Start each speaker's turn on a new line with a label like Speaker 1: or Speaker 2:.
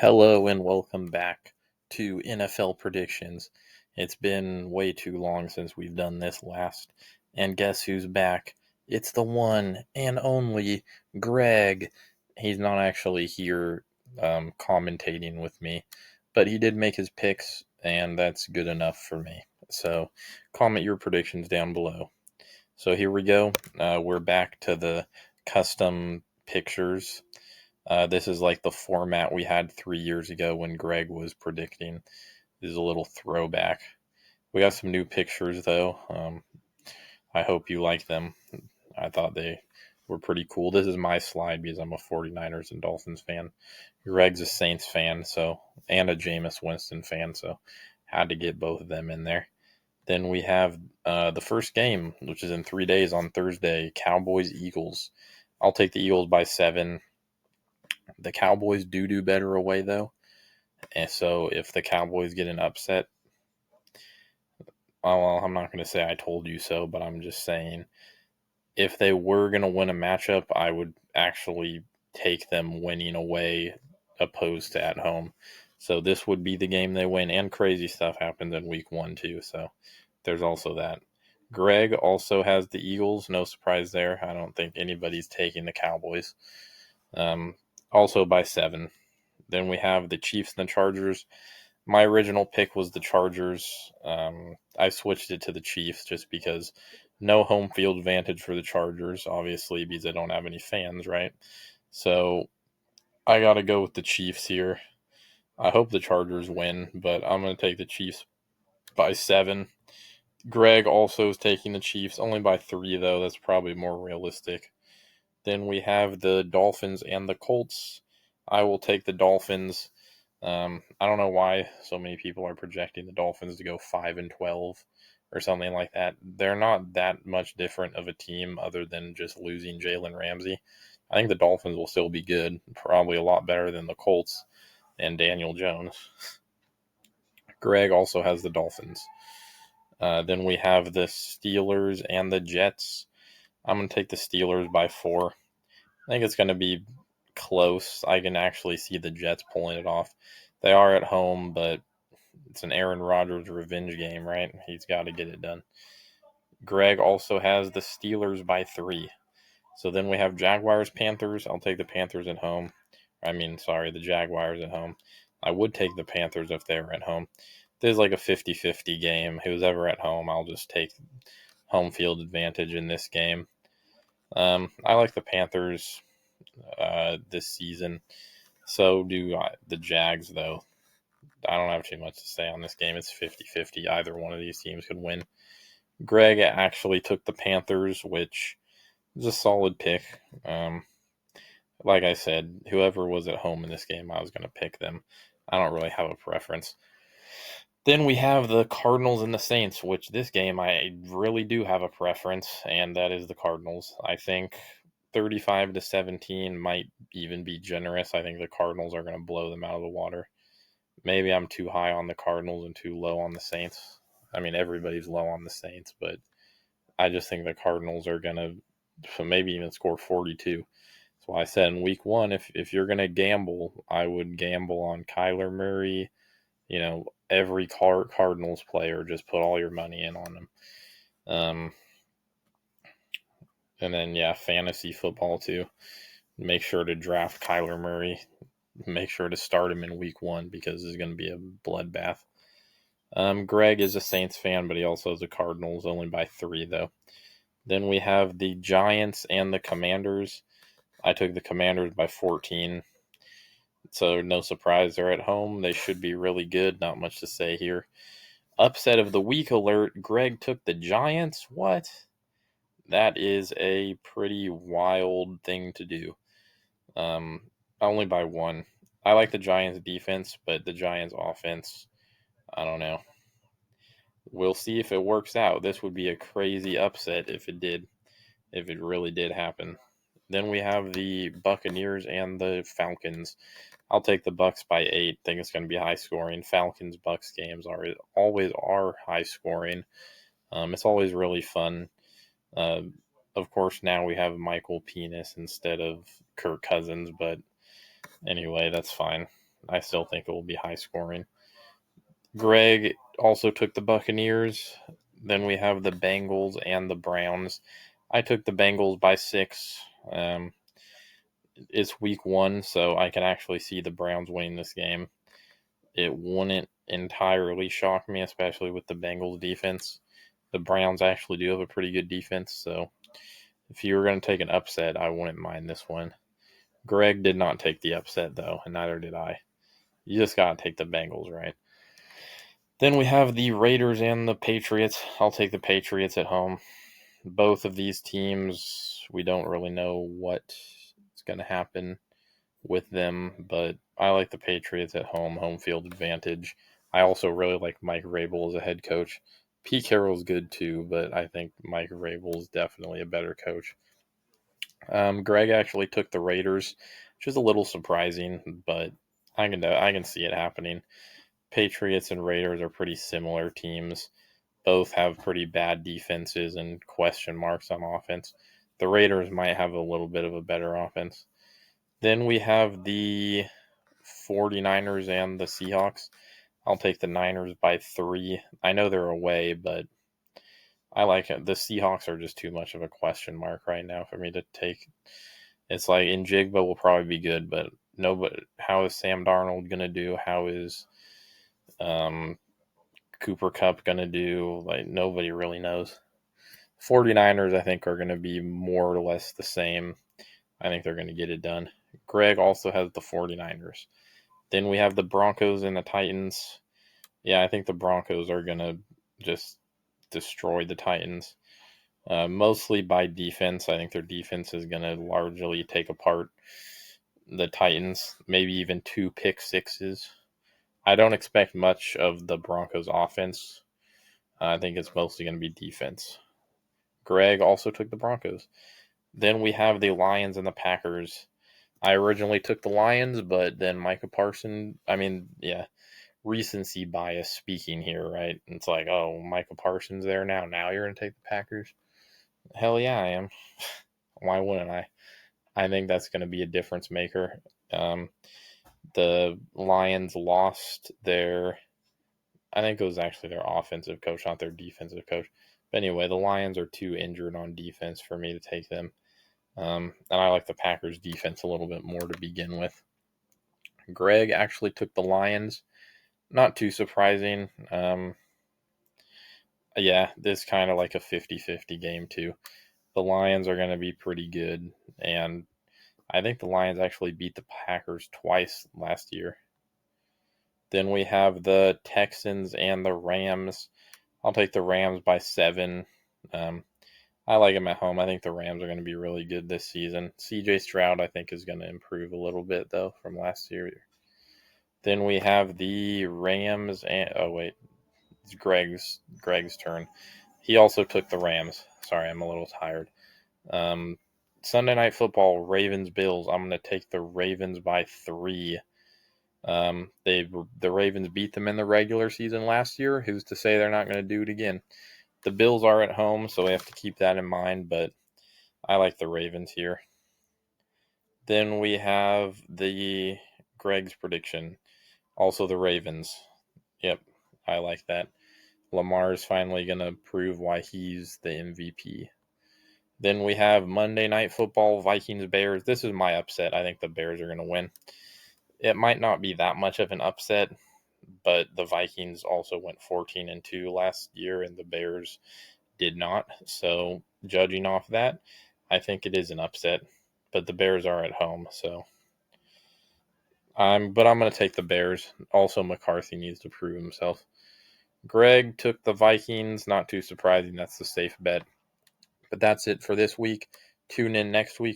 Speaker 1: Hello and welcome back to NFL predictions. It's been way too long since we've done this last, and guess who's back? It's the one and only Greg. He's not actually here commentating with me, but he did make his picks, and that's good enough for me. So, comment your predictions down below. So, here we go. We're back to the custom pictures. This is like the format we had 3 years ago when Greg was predicting. This is a little throwback. We got some new pictures though. I hope you like them. I thought they were pretty cool. This is my slide because I'm a 49ers and Dolphins fan. Greg's a Saints fan, and a Jameis Winston fan, so had to get both of them in there. Then we have the first game, which is in 3 days on Thursday, Cowboys Eagles. I'll take the Eagles by 7. The Cowboys do better away though, and so if the Cowboys get an upset, well, I'm not going to say I told you so, but I'm just saying if they were going to win a matchup, I would actually take them winning away opposed to at home. So this would be the game they win, and crazy stuff happens in week 1 too. So there's also that. Greg also has the Eagles. No surprise there. I don't think anybody's taking the Cowboys. Also by 7. Then we have the Chiefs and the Chargers. My original pick was the Chargers. I switched it to the Chiefs just because no home field advantage for the Chargers, obviously, because they don't have any fans, right? So I got to go with the Chiefs here. I hope the Chargers win, but I'm going to take the Chiefs by 7. Greg also is taking the Chiefs, only by 3, though. That's probably more realistic. Then we have the Dolphins and the Colts. I will take the Dolphins. I don't know why so many people are projecting the Dolphins to go 5-12 or something like that. They're not that much different of a team other than just losing Jalen Ramsey. I think the Dolphins will still be good, probably a lot better than the Colts and Daniel Jones. Greg also has the Dolphins. Then we have the Steelers and the Jets. I'm going to take the Steelers by 4. I think it's going to be close. I can actually see the Jets pulling it off. They are at home, but it's an Aaron Rodgers revenge game, right? He's got to get it done. Greg also has the Steelers by 3. So then we have Jaguars, Panthers. I'll take the Panthers at home. The Jaguars at home. I would take the Panthers if they were at home. This is like a 50-50 game. Who's ever at home, I'll just take home field advantage in this game. I like the Panthers this season. So do the Jags, though. I don't have too much to say on this game. It's 50-50. Either one of these teams could win. Greg actually took the Panthers, which is a solid pick. Like I said, whoever was at home in this game, I was going to pick them. I don't really have a preference. Then we have the Cardinals and the Saints, which this game I really do have a preference, and that is the Cardinals. I think 35-17 might even be generous. I think the Cardinals are going to blow them out of the water. Maybe I'm too high on the Cardinals and too low on the Saints. I mean, everybody's low on the Saints, but I just think the Cardinals are going to maybe even score 42. That's why I said in week 1, if you're going to gamble, I would gamble on Kyler Murray. Every Cardinals player, just put all your money in on them. And then, fantasy football too. Make sure to draft Kyler Murray. Make sure to start him in week 1 because it's going to be a bloodbath. Greg is a Saints fan, but he also is a Cardinals, only by 3, though. Then we have the Giants and the Commanders. I took the Commanders by 14. So no surprise, they're at home. They should be really good. Not much to say here. Upset of the week alert. Greg took the Giants. What? That is a pretty wild thing to do. Only by 1. I like the Giants defense, but the Giants offense, I don't know. We'll see if it works out. This would be a crazy upset if it really did happen. Then we have the Buccaneers and the Falcons. I'll take the Bucs by 8. Think it's going to be high scoring. Falcons Bucs games always are high scoring. It's always really fun. Of course, now we have Michael Penis instead of Kirk Cousins, but anyway, that's fine. I still think it will be high scoring. Greg also took the Buccaneers. Then we have the Bengals and the Browns. I took the Bengals by 6. It's week 1, so I can actually see the Browns winning this game. It wouldn't entirely shock me, especially with the Bengals defense. The Browns actually do have a pretty good defense, so if you were going to take an upset, I wouldn't mind this one. Greg did not take the upset, though, and neither did I. You just got to take the Bengals, right? Then we have the Raiders and the Patriots. I'll take the Patriots at home. Both of these teams, we don't really know what's going to happen with them, but I like the Patriots at home field advantage. I also really like Mike Vrabel as a head coach. Pete Carroll's good too, but I think Mike Vrabel is definitely a better coach. Greg actually took the Raiders, which is a little surprising, but I can see it happening. Patriots and Raiders are pretty similar teams. Both have pretty bad defenses and question marks on offense. The Raiders might have a little bit of a better offense. Then we have the 49ers and the Seahawks. I'll take the Niners by 3. I know they're away, but I like it. The Seahawks are just too much of a question mark right now for me to take. It's like Njigba will probably be good, but nobody. How is Sam Darnold gonna do? How is Cooper Kupp gonna do? Like nobody really knows. 49ers, I think, are going to be more or less the same. I think they're going to get it done. Greg also has the 49ers. Then we have the Broncos and the Titans. Yeah, I think the Broncos are going to just destroy the Titans. Mostly by defense. I think their defense is going to largely take apart the Titans. Maybe even 2 pick sixes. I don't expect much of the Broncos offense. I think it's mostly going to be defense. Greg also took the Broncos. Then we have the Lions and the Packers. I originally took the Lions, but then Micah Parsons, recency bias speaking here, right? It's like, oh, Micah Parsons there now. Now you're going to take the Packers? Hell yeah, I am. Why wouldn't I? I think that's going to be a difference maker. The Lions lost I think it was actually their offensive coach, not their defensive coach. But anyway, the Lions are too injured on defense for me to take them. And I like the Packers defense a little bit more to begin with. Greg actually took the Lions. Not too surprising. This kind of like a 50-50 game too. The Lions are going to be pretty good. And I think the Lions actually beat the Packers twice last year. Then we have the Texans and the Rams. I'll take the Rams by 7. I like them at home. I think the Rams are going to be really good this season. CJ Stroud, I think, is going to improve a little bit, though, from last year. Then we have the Rams and it's Greg's turn. He also took the Rams. Sorry, I'm a little tired. Sunday Night Football, Ravens Bills. I'm going to take the Ravens by 3. The Ravens beat them in the regular season last year. Who's to say they're not going to do it again? The Bills are at home, so we have to keep that in mind, but I like the Ravens here. Then we have the Greg's prediction. Also the Ravens. Yep, I like that. Lamar is finally going to prove why he's the MVP. Then we have Monday Night Football, Vikings, Bears. This is my upset. I think the Bears are going to win. It might not be that much of an upset, but the Vikings also went 14-2 last year, and the Bears did not. So, judging off that, I think it is an upset. But the Bears are at home, so I'm going to take the Bears. Also, McCarthy needs to prove himself. Greg took the Vikings. Not too surprising. That's the safe bet. But that's it for this week. Tune in next week.